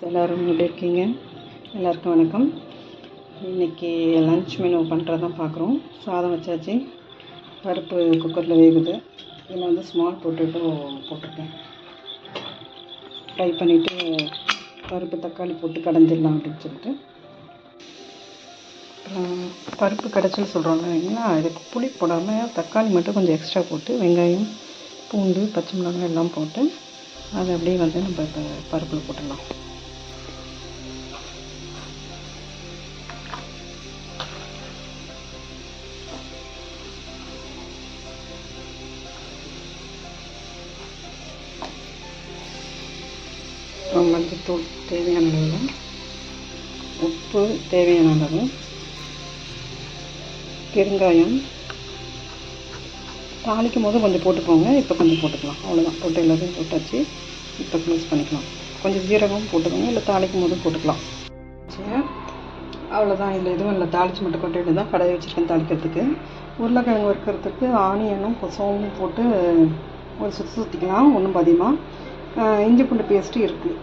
எல்லோரும் எப்படி இருக்கீங்க? எல்லாருக்கும் வணக்கம். இன்றைக்கி லன்ச் மெனு பண்ணுறது தான் பார்க்குறோம். சாதம் வச்சாச்சு, பருப்பு குக்கரில் வேகுது. இதில் வந்து ஸ்மால் பொட்டேட்டோ போட்டிருக்கேன். ஃப்ரை பண்ணிவிட்டு பருப்பு தக்காளி போட்டு கடைஞ்சிடலாம் அப்படின்னு சொல்லிட்டு. பருப்பு கடைச்சல் சொல்கிறோம் இல்லைங்களா, இதுக்கு புளி போடாமல் தக்காளி மட்டும் கொஞ்சம் எக்ஸ்ட்ரா போட்டு வெங்காயம், பூண்டு, பச்சை மிளகாய் எல்லாம் போட்டு அதை அப்படியே வந்து நம்ம இப்போ பருப்பில் போட்டுடலாம். மஞ்சள்தூள் தேவையான அளவு, உப்பு தேவையான அளவு, பெருங்காயம் தாளிக்கும் போது கொஞ்சம் போட்டுக்கோங்க. இப்போ கொஞ்சம் போட்டுக்கலாம், அவ்வளோதான். போட்டு எல்லாத்தையும் போட்டாச்சு. இப்போ க்ளோஸ் பண்ணிக்கலாம். கொஞ்சம் ஜீரகம் போட்டுக்கோங்க, இல்லை தாளிக்கும் போது போட்டுக்கலாம். அவ்வளோதான். இதில் எதுவும் இல்லை, தாளித்து மட்டும் கொட்டிட்டு தான் கடையை வச்சுருக்கேன் தாளிக்கிறதுக்கு. உருளைக்கிழங்கு வறுக்கிறதுக்கு ஆனியனும் சோம்பும் போட்டு ஒரு சுற்றிக்கலாம். ஒன்றும் பாதியமாக இஞ்சி பூண்டு பேஸ்ட்டு இருக்குது.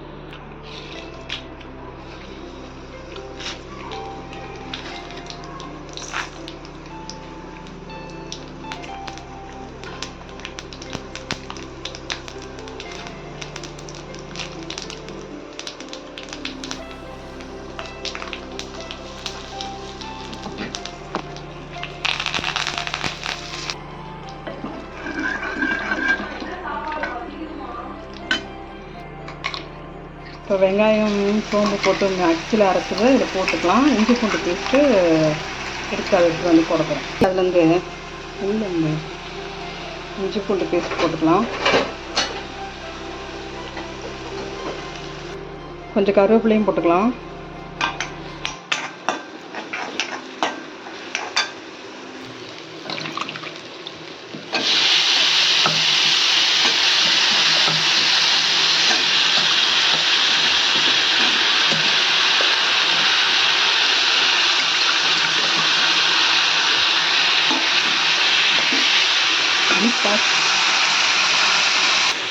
இப்போ வெங்காயம் சோம்பு போட்டு அச்சில் அரைச்சதை இதில் போட்டுக்கலாம். இஞ்சி பூண்டு பேஸ்ட்டு எடுத்து அதை எடுத்து வந்து போட போகிறேன். அதுலேருந்து இல்லைங்க, இஞ்சி பூண்டு பேஸ்ட் போட்டுக்கலாம். கொஞ்சம் கருவேப்பிலையும் போட்டுக்கலாம்.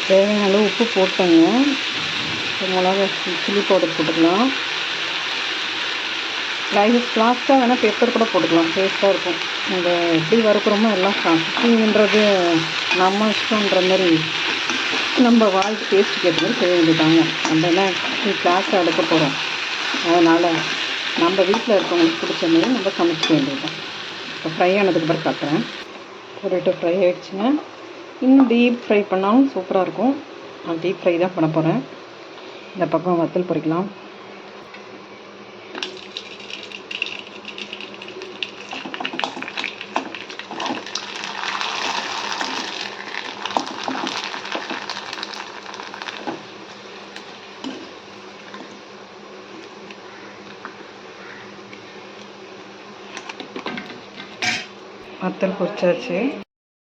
தேவையான அளவு உப்பு போட்டேங்க. மிளகா சில்லி பவுடர் போட்டுக்கலாம். லாஸ்ட்டாக வேணால் பெப்பர் கூட போட்டுக்கலாம், டேஸ்ட்டாக இருக்கும். இந்த எப்படி வறுக்கிறோமோ எல்லாம் குக்கிங்கிறது நம்ம இஷ்டன்ற மாதிரி, நம்ம வாய்க்கு டேஸ்ட்டுக்கு ஏற்ற மாதிரி செய்ய வேண்டியதாங்க. நம்ம என்ன கிளாஸாக எடுக்க போகிறோம், அதனால் நம்ம வீட்டில் இருக்கவங்களுக்கு பிடிச்ச மாதிரி நம்ம சமைச்சிக்க வேண்டியது தான். இப்போ ஃப்ரை ஆனதுக்கப்புறம் காட்டுறேன். பொட்டேட்டோ ஃப்ரை ஆகிடுச்சுங்க. இன்னும் டீப் ஃப்ரை பண்ணாலும் சூப்பராக இருக்கும். நான் டீப் ஃப்ரை தான் பண்ண போகிறேன். இந்த பக்கம் வத்தல் பொரிக்கலாம். வத்தல் பொரிச்சாச்சு.